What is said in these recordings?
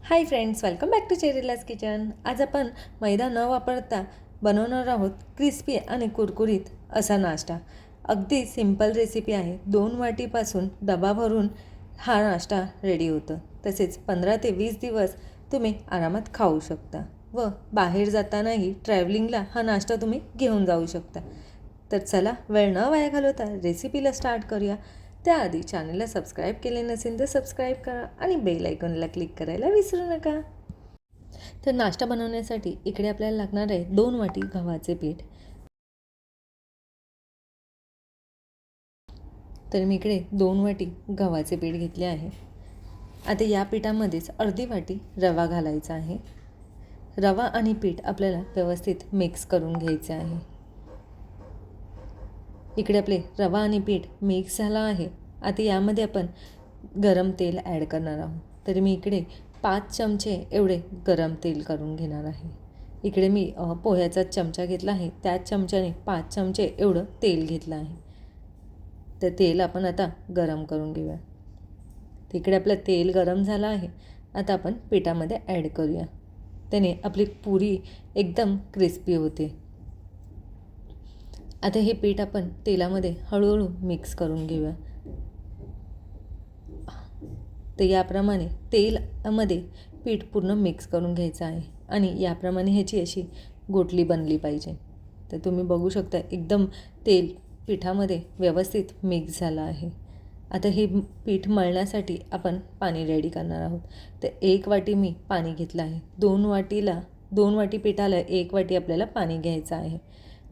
High friends, welcome back to चेरीलाज kitchen. आज आपण मैदा न वापरता बनवणार आहोत क्रिस्पी आणि कुरकुरीत असा नाश्ता. अगदी सिंपल रेसिपी आहे. 2 वाटीपासून डबा भरून हा नाश्ता रेडी होतं. तसेच 15 ते 20 दिवस तुम्ही आरामात खाऊ शकता व बाहेर जातानाही ट्रॅव्हलिंगला हा नाश्ता तुम्ही घेऊन जाऊ शकता. तर चला वेळ न वाया घालवता रेसिपीला स्टार्ट करूया. त्याआधी चॅनलला सबस्क्राईब केले नसेल तर सबस्क्राईब करा आणि बेल आयकॉनला क्लिक करायला विसरू नका. तर नाश्ता बनवण्यासाठी इकडे आपल्याला लागणार आहे 2 वाटी गव्हाचे पीठ. तर मी इकडे 2 वाटी गव्हाचे पीठ घेतले आहे. आता या पिठामध्येच अर्धी वाटी रवा घालायचा आहे. रवा आणि पीठ आपल्याला व्यवस्थित मिक्स करून घ्यायचे आहे. इकडे आपले रवा आणि पीठ मिक्स झाला आहे. आता यामध्ये आपण गरम तेल ॲड करणार आहोत. तर मी इकडे 5 चमचे एवढे गरम तेल करून घेणार आहे. इकडे मी पोह्याचा चमचा घेतला आहे, त्याच चमच्याने 5 चमचे एवढं तेल घेतलं आहे. तर तेल आपण आता गरम करून घेऊया. तिकडे आपलं तेल गरम झालं आहे. आता आपण पिठामध्ये ॲड करूया. त्याने आपली पुरी एकदम क्रिस्पी होते. आता हे पीठ आपण तेलामध्ये हळूहळू मिक्स करून घेऊया. तर याप्रमाणे तेलामध्ये पीठ पूर्ण मिक्स करून घ्यायचं आहे आणि याप्रमाणे ह्याची अशी गोटली बनली पाहिजे. तर तुम्ही बघू शकता एकदम तेल पिठामध्ये व्यवस्थित मिक्स झालं आहे. आता हे पीठ मळण्यासाठी आपण पाणी रेडी करणार आहोत. तर 1 वाटी मी पाणी घेतलं आहे. 2 वाटी पिठाला 1 वाटी आपल्याला पाणी घ्यायचं आहे.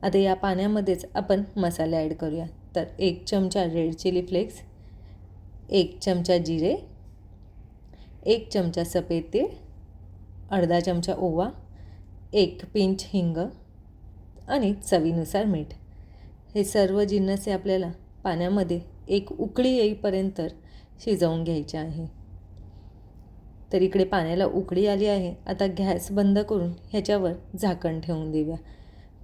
आता या पाण्यामध्येच आपण मसाले ॲड करूया. तर 1 चमचा रेड चिली फ्लेक्स, 1 चमचा जिरे, 1 चमचा सफेद तीळ, अर्धा चमचा ओवा, 1 पिंच हिंग आणि चवीनुसार मीठ. हे सर्व जिन्नसे आपल्याला पाण्यामध्ये एक उकळी येईपर्यंत शिजवून घ्यायचे आहे. तर इकडे पाण्याला उकळी आली आहे. आता गॅस बंद करून ह्याच्यावर झाकण ठेवून देऊया.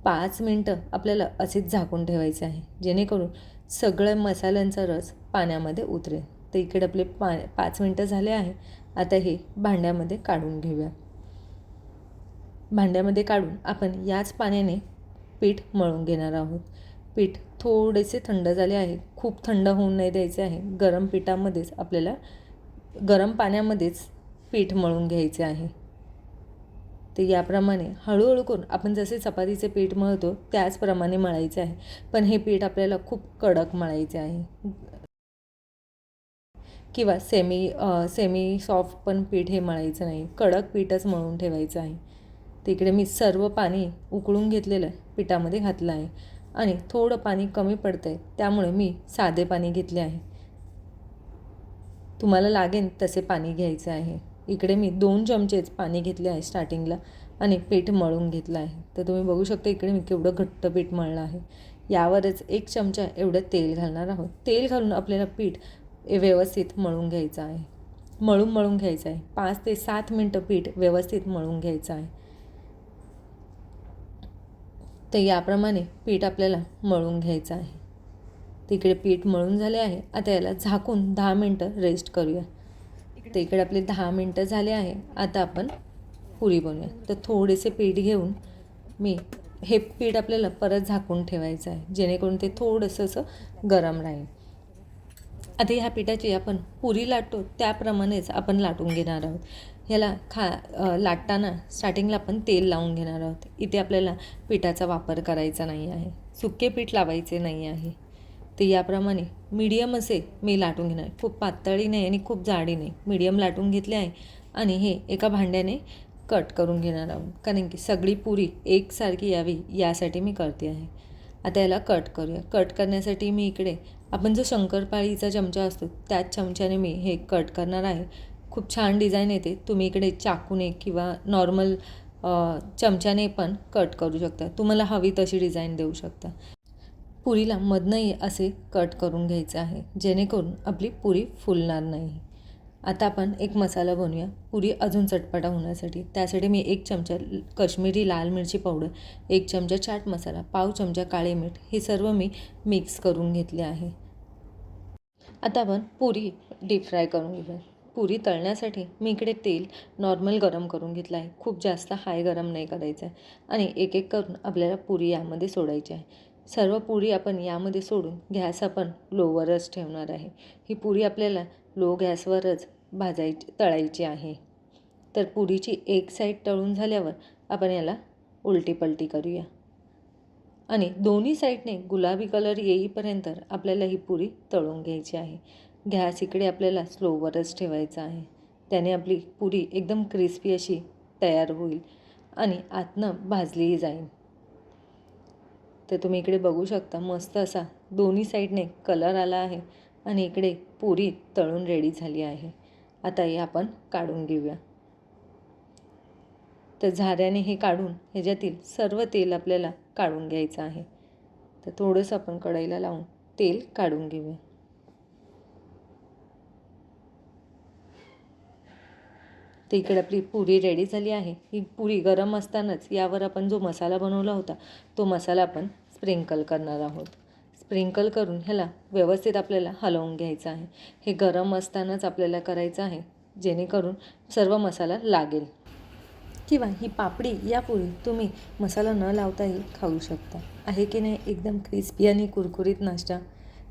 5 मिनटं आपल्याला असेच झाकून ठेवायचे आहे, जेणेकरून सगळ्या मसाल्यांचा रस पाण्यामध्ये उतरेल. तर इकडे आपले 5 मिनटं झाले आहे. आता हे भांड्यामध्ये काढून घेऊया. भांड्यामध्ये काढून आपण याच पाण्याने पीठ मळून घेणार आहोत. पीठ थोडेसे थंड झाले आहे. खूप थंड होऊन नाही द्यायचे आहे. गरम पाण्यामध्येच पीठ मळून घ्यायचे आहे. तर याप्रमाणे हळूहळू करून आपण जसे चपातीचे पीठ मळतो त्याचप्रमाणे मळायचे आहे. पण हे पीठ आपल्याला खूप कडक मळायचे आहे किंवा सेमी सॉफ्ट पण पीठ हे मळायचं नाही. कडक पीठच मळून ठेवायचं आहे. तिकडे मी सर्व पाणी उकळून घेतलेलं पिठामध्ये घातलं आहे आणि थोडं पाणी कमी पडतं आहे, त्यामुळे मी साधे पाणी घेतले आहे. तुम्हाला लागेल तसे पाणी घ्यायचे आहे. इकडे मी 2 चमचेच पाणी घेतले आहे स्टार्टिंगला आणि पीठ मळून घेतलं आहे. तर तुम्ही बघू शकता इकडे मी केवढं घट्ट पीठ मळलं आहे. यावरच 1 चमचा एवढं तेल घालणार आहोत. तेल घालून आपल्याला पीठ व्यवस्थित मळून घ्यायचं आहे. मळून घ्यायचं आहे. 5 ते 7 मिनटं पीठ व्यवस्थित मळून घ्यायचं आहे. तर याप्रमाणे पीठ आपल्याला मळून घ्यायचं आहे. तिकडे पीठ मळून झाले आहे. आता याला झाकून 10 मिनटं रेस्ट करूया. तर इकडे आपले 10 मिनटं झाले आहे. आता आपण पुरी बनवूया. तर थोडेसे पीठ घेऊन हे पीठ आपल्याला परत झाकून ठेवायचं आहे, जेणेकरून ते थोडंसं असं गरम राहील. आता ह्या पिठाची आपण पुरी लाटतो त्याप्रमाणेच आपण लाटून घेणार आहोत. ह्याला लाटताना स्टार्टिंगला आपण तेल लावून घेणार आहोत. इथे आपल्याला पिठाचा वापर करायचा नाही आहे. सुके पीठ लावायचे नाही आहे. ते याप्रमाणे मीडियम असे मी लाटून घेणार. खूप पातळी नाही आणि खूप जाडी नाही, मीडियम लाटून घेतले आहे आणि हे एका भांड्याने कट करून घेणार आहोत, कारण की सगळी पुरी एकसारखी यावी यासाठी मी करते आहे. आता याला कट करूया. कट करण्यासाठी मी इकडे आपण जो शंकरपाळीचा चमचा असतो त्याच चमच्याने मी हे कट करणार आहे. खूप छान डिझाईन येते. तुम्ही इकडे चाकूने किंवा नॉर्मल चमच्याने पण कट करू शकता. तुम्हाला हवी तशी डिझाईन देऊ शकता. पुरीला मधनंही असे कट करून घ्यायचे आहे, जेणेकरून आपली पुरी फुलणार नाही. आता आपण एक मसाला बनवूया पुरी अजून चटपटा होण्यासाठी. त्यासाठी मी 1 चमचा काश्मीरी लाल मिरची पावडर, 1 चमचा चाट मसाला, पाव चमचा काळे मीठ हे सर्व मी मिक्स करून घेतले आहे. आता आपण पुरी डीप फ्राय करून घेऊया. पुरी तळण्यासाठी मी इकडे तेल नॉर्मल गरम करून घेतलं आहे. खूप जास्त हाय गरम नाही करायचं आहे. आणि एक एक करून आपल्याला पुरी यामध्ये सोडायची आहे. सर्व पुरी आपण यामध्ये सोडून गॅस आपण लोवरच ठेवणार आहे. ही पुरी आपल्याला लो गॅसवरच तळायची आहे. तर पुरीची एक साईड तळून झाल्यावर आपण याला उलटी पलटी करूया आणि दोन्ही साईडने गुलाबी कलर येईपर्यंत आपल्याला ही पुरी तळून घ्यायची आहे. गॅस इकडे आपल्याला स्लोवरच ठेवायचा आहे. त्याने आपली पुरी एकदम क्रिस्पी अशी तयार होईल आणि आतनं भाजलीही जाईल. तर तुम्ही इकडे बघू शकता मस्त असा दोन्ही साईडने कलर आला आहे आणि इकडे पुरी तळून रेडी झाली आहे. आता हे आपण काढून घेऊया. तर झाऱ्याने हे काढून ह्याच्यातील सर्व तेल आपल्याला काढून घ्यायचं आहे. तर थोडंसं आपण कढईला लावून तेल काढून घेऊया. तर इकडे आपली पुरी रेडी झाली आहे. ही पुरी गरम असतानाच यावर आपण जो मसाला बनवला होता तो मसाला आपण स्प्रिंकल करणार आहोत. स्प्रिंकल करून ह्याला व्यवस्थित आपल्याला हलवून घ्यायचं आहे. हे गरम असतानाच आपल्याला करायचं आहे जेणेकरून सर्व मसाला लागेल. किंवा ही पापडी या पुरी तुम्ही मसाला न लावताही खाऊ शकता. आहे की नाही एकदम क्रिस्पी आणि कुरकुरीत नाश्ता.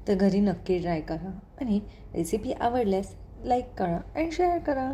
तर घरी नक्की ट्राय करा आणि रेसिपी आवडल्यास लाईक करा आणि शेअर करा.